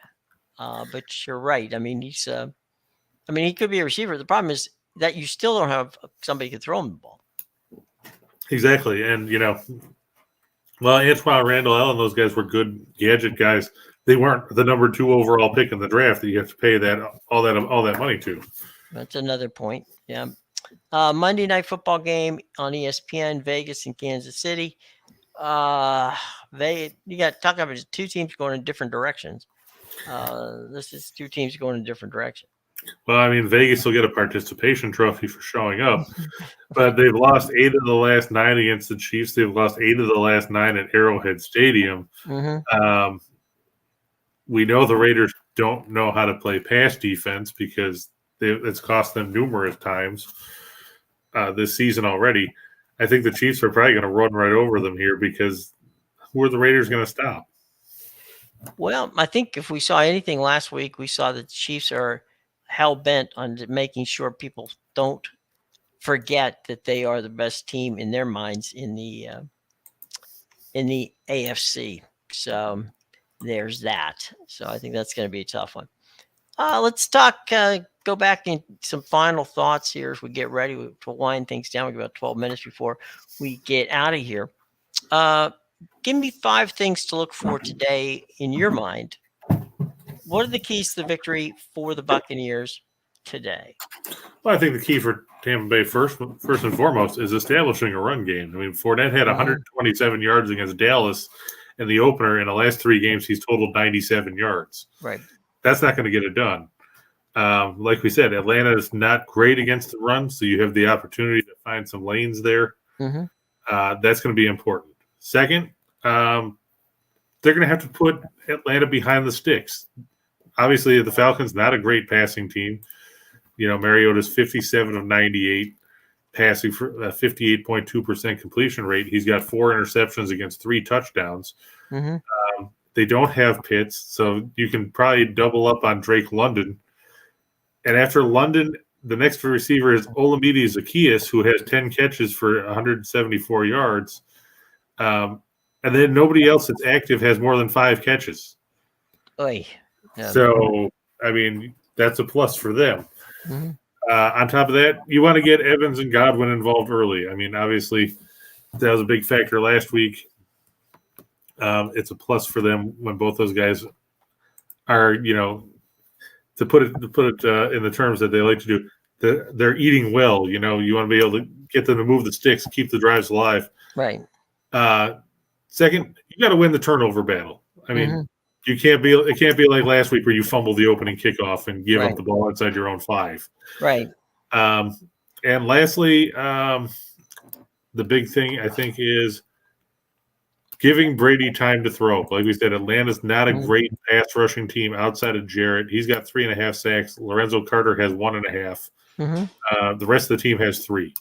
But you're right. I mean, he could be a receiver. The problem is that you still don't have somebody who can throw him the ball. Exactly. And, Antoine Randall L. and those guys were good gadget guys. They weren't the number 2 overall pick in the draft that you have to pay all that money to. That's another point. Yeah. Monday Night Football game on ESPN, Vegas and Kansas City. You got to talk about 2 teams going in different directions. This is 2 teams going in different directions. Well, I mean, Vegas will get a participation trophy for showing up, but they've lost 8 of the last 9 against the Chiefs. They've lost 8 of the last 9 at Arrowhead Stadium. We know the Raiders don't know how to play pass defense because it's cost them numerous times this season already. I think the Chiefs are probably going to run right over them here because who are the Raiders going to stop? Well, I think if we saw anything last week, we saw that the Chiefs are hell-bent on making sure people don't forget that they are the best team in their minds in the AFC. So there's that. So I think that's going to be a tough one. Let's talk, go back in some final thoughts here as we get ready to wind things down. We've got about 12 minutes before we get out of here. Give me 5 things to look for today in your mind. What are the keys to the victory for the Buccaneers today? Well, I think the key for Tampa Bay first and foremost is establishing a run game. I mean, Fournette had 127 yards against Dallas in the opener. In the last 3 games, he's totaled 97 yards. Right. That's not going to get it done. Like we said, Atlanta is not great against the run, so you have the opportunity to find some lanes there. That's going to be important. Second, they're going to have to put Atlanta behind the sticks. Obviously, the Falcons, not a great passing team. Mariota's 57 of 98, passing for a 58.2% completion rate. He's got 4 interceptions against 3 touchdowns. They don't have Pitts, so you can probably double up on Drake London. And after London, the next receiver is Olamide Zaccheaus, who has 10 catches for 174 yards. And then nobody else that's active has more than 5 catches. Oy. Yeah. So, I mean, that's a plus for them. On top of that, you want to get Evans and Godwin involved early. I mean, obviously, that was a big factor last week. it's a plus for them when both those guys are, to put it in the terms that they like to do. They're eating well. You want to be able to get them to move the sticks, keep the drives alive. Right. Second, you got to win the turnover battle. I mean, it can't be like last week where you fumble the opening kickoff and give up the ball inside your own 5. Right. And lastly, the big thing I think is giving Brady time to throw. Like we said, Atlanta's not a great pass rushing team outside of Jarrett. He's got 3.5 sacks. Lorenzo Carter has 1.5. The rest of the team has 3.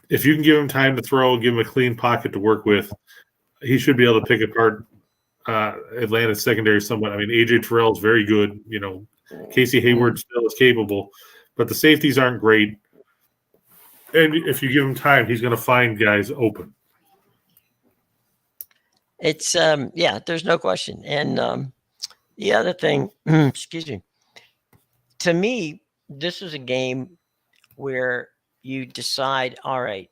If you can give him time to throw, give him a clean pocket to work with, he should be able to pick apart Atlanta's secondary somewhat. I mean, A.J. Terrell is very good. Casey Hayward still is capable, but the safeties aren't great. And if you give him time, he's going to find guys open. It's there's no question. And the other thing, excuse me, to me, this is a game where you decide, all right,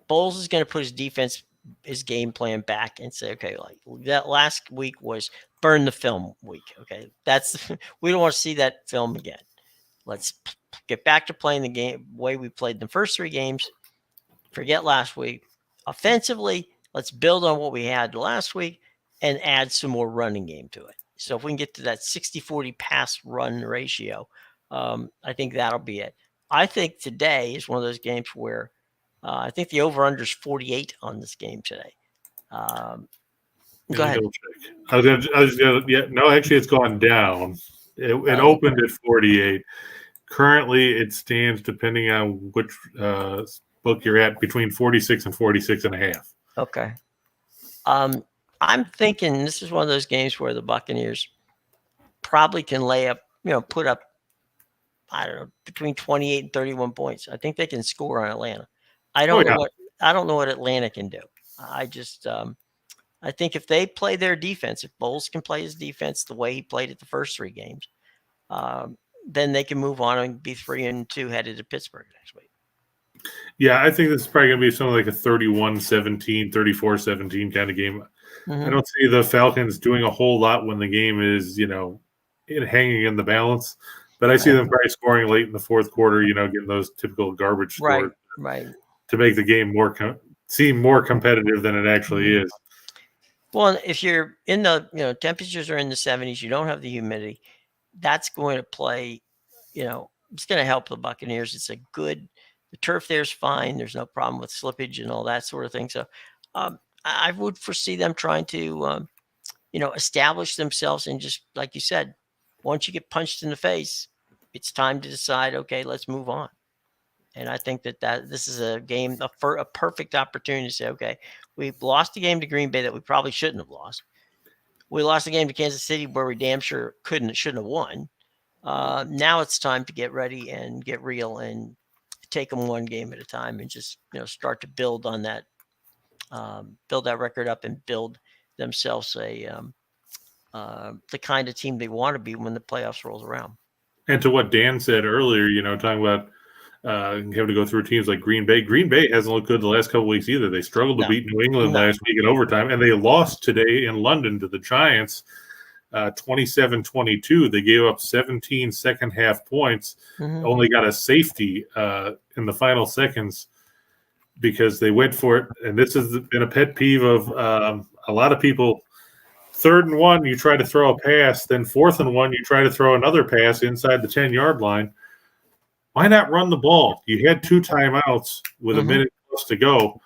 Bowles is going to put his game plan back and say, okay, like that last week was burn the film week. Okay, we don't want to see that film again. Let's get back to playing the game the way we played the first 3 games. Forget last week. Offensively, let's build on what we had last week and add some more running game to it. So if we can get to that 60-40 pass run ratio, I think that'll be it. I think today is one of those games where I think the over-under is 48 on this game today. Go ahead. Actually, it's gone down. It opened at 48. Currently, it stands, depending on which book you're at, between 46 and 46.5. Okay. I'm thinking this is one of those games where the Buccaneers probably can put up, I don't know, between 28 and 31 points. I think they can score on Atlanta. I don't know what Atlanta can do. I just I think if they play their defense, if Bowles can play his defense the way he played it the first 3 games, then they can move on and be 3-2 headed to Pittsburgh next week. Yeah, I think this is probably going to be something like a 31-17, 34-17 kind of game. I don't see the Falcons doing a whole lot when the game is, hanging in the balance. But I see them probably scoring late in the fourth quarter, getting those typical garbage scores to make the game seem more competitive than it actually is. Well, if you're in the, temperatures are in the 70s, you don't have the humidity, that's going to play, it's going to help the Buccaneers. The turf there's fine. There's no problem with slippage and all that sort of thing. So I would foresee them trying to, establish themselves and just, like you said, once you get punched in the face, it's time to decide, okay, let's move on. And I think that this is a game, a perfect opportunity to say, okay, we've lost a game to Green Bay that we probably shouldn't have lost. We lost a game to Kansas City where we damn sure shouldn't have won. Now it's time to get ready and get real and take them one game at a time and just, start to build on that, build that record up and build themselves the kind of team they want to be when the playoffs rolls around. And to what Dan said earlier, talking about having to go through teams like Green Bay. Green Bay hasn't looked good the last couple weeks either. They struggled to beat New England last week in overtime, and they lost today in London to the Giants 27-22. They gave up 17 second-half points, only got a safety in the final seconds because they went for it. And this has been a pet peeve of a lot of people. 3rd and 1, you try to throw a pass. Then 4th and 1, you try to throw another pass inside the 10-yard line. Why not run the ball? You had 2 timeouts with a minute plus to go.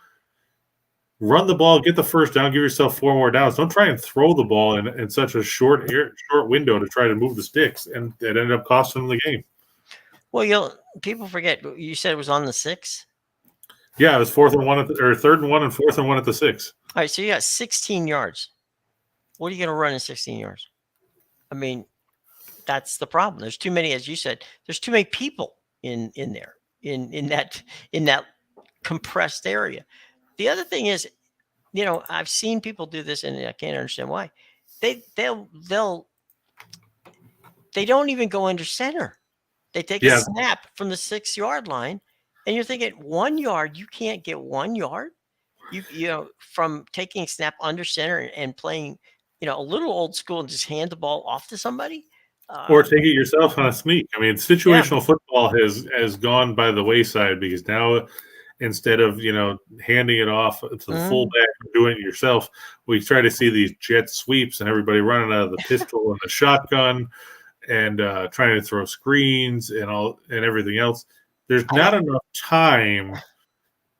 Run the ball, get the first down, give yourself 4 more downs. Don't try and throw the ball in such a short window to try to move the sticks, and it ended up costing them the game. Well, people forget. You said it was on the 6? Yeah, it was 4th and 1 or 3rd and 1 and 4th and 1 at the 6. All right, so you got 16 yards. What are you going to run in 16 yards? I mean, that's the problem. There's too many, as you said. There's too many people in there in that compressed area. The other thing is, I've seen people do this, and I can't understand why. They don't even go under center. They take a snap from the 6-yard line And you're thinking 1 yard, you can't get 1 yard. You know, from taking a snap under center and playing, you know, a little old school and just hand the ball off to somebody. Or take it yourself on a sneak. I mean, situational football has gone by the wayside because now instead of, you know, handing it off to the fullback and doing it yourself, we try to see these jet sweeps and everybody running out of the pistol and the shotgun and trying to throw screens and everything else. There's not enough time,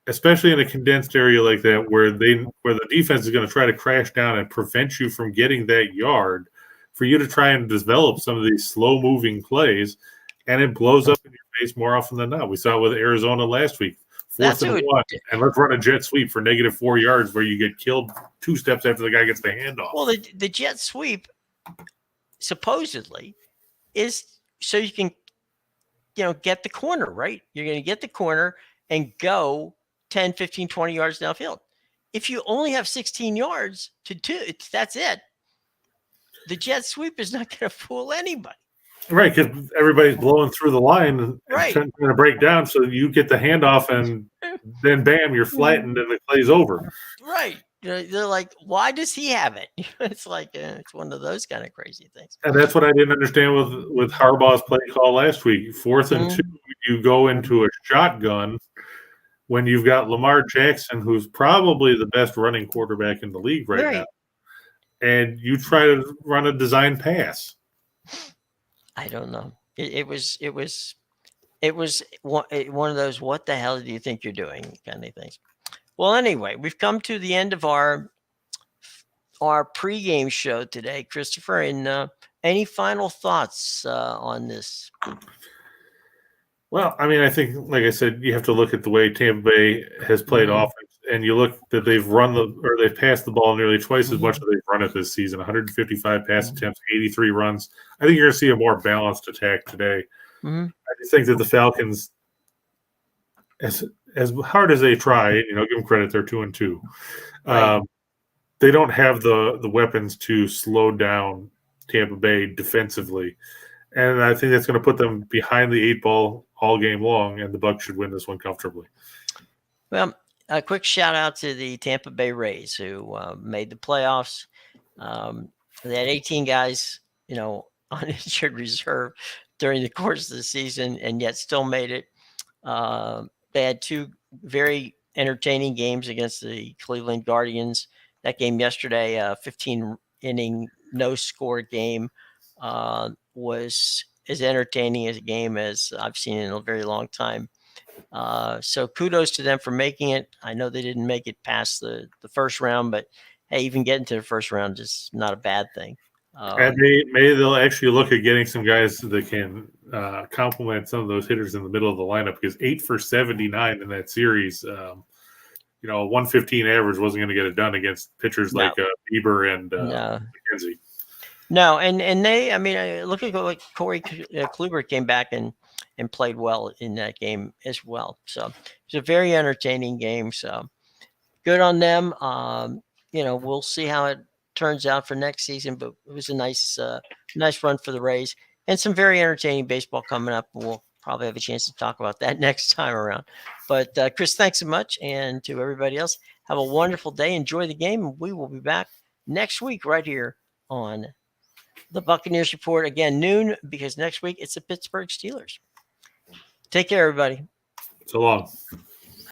especially in a condensed area like that, where the defense is going to try to crash down and prevent you from getting that yard, for you to try and develop some of these slow-moving plays, and it blows up in your face more often than not. We saw it with Arizona last week, 4th and 1, and let's run a jet sweep for -4 yards where you get killed 2 steps after the guy gets the handoff. Well, the jet sweep supposedly is so you can, you know, get the corner, right? You're going to get the corner and go 10, 15, 20 yards downfield. If you only have 16 yards to do, that's it. The jet sweep is not going to fool anybody. Right, because everybody's blowing through the line and trying to break down, so you get the handoff, and then bam, you're flattened and the play's over. Right. They're like, why does he have it? It's like it's one of those kind of crazy things. And that's what I didn't understand with Harbaugh's play call last week. 4th and 2, you go into a shotgun when you've got Lamar Jackson, who's probably the best running quarterback in the league right now, and you try to run a design pass. I don't know. It was one of those what the hell do you think you're doing kind of things. Well, anyway, we've come to the end of our pregame show today, Christopher. And any final thoughts on this? Well, I mean, I think, like I said, you have to look at the way Tampa Bay has played offense, and you look that they've passed the ball nearly twice as much as they've run it this season. 155 pass attempts, 83 runs. I think you're going to see a more balanced attack today. I just think that the Falcons, as hard as they try, you know, give them credit, they're 2-2. They don't have the weapons to slow down Tampa Bay defensively, and I think that's going to put them behind the 8 ball all game long, and the Bucs should win this one comfortably. Well, a quick shout out to the Tampa Bay Rays who made the playoffs. They had 18 guys, you know, on injured reserve during the course of the season, and yet still made it. They had 2 very entertaining games against the Cleveland Guardians. That game yesterday, 15-inning no-score game, was as entertaining as a game as I've seen in a very long time. So kudos to them for making it. I know they didn't make it past the first round, but hey, even getting to the first round is not a bad thing. And maybe they'll actually look at getting some guys that can complement some of those hitters in the middle of the lineup, because 8 for 79 in that series, you know, a 115 average wasn't going to get it done against pitchers like Bieber and McKenzie. No, and they, I mean, look at like Corey Kluber came back and played well in that game as well. So it's a very entertaining game. So good on them. You know, we'll see how it turns out for next season, but it was a nice run for the Rays, and some very entertaining baseball coming up. We'll probably have a chance to talk about that next time around. But Chris, thanks so much. And to everybody else, have a wonderful day. Enjoy the game. We will be back next week right here on the Buccaneers Report, again, noon, because next week it's the Pittsburgh Steelers. Take care, everybody. So long.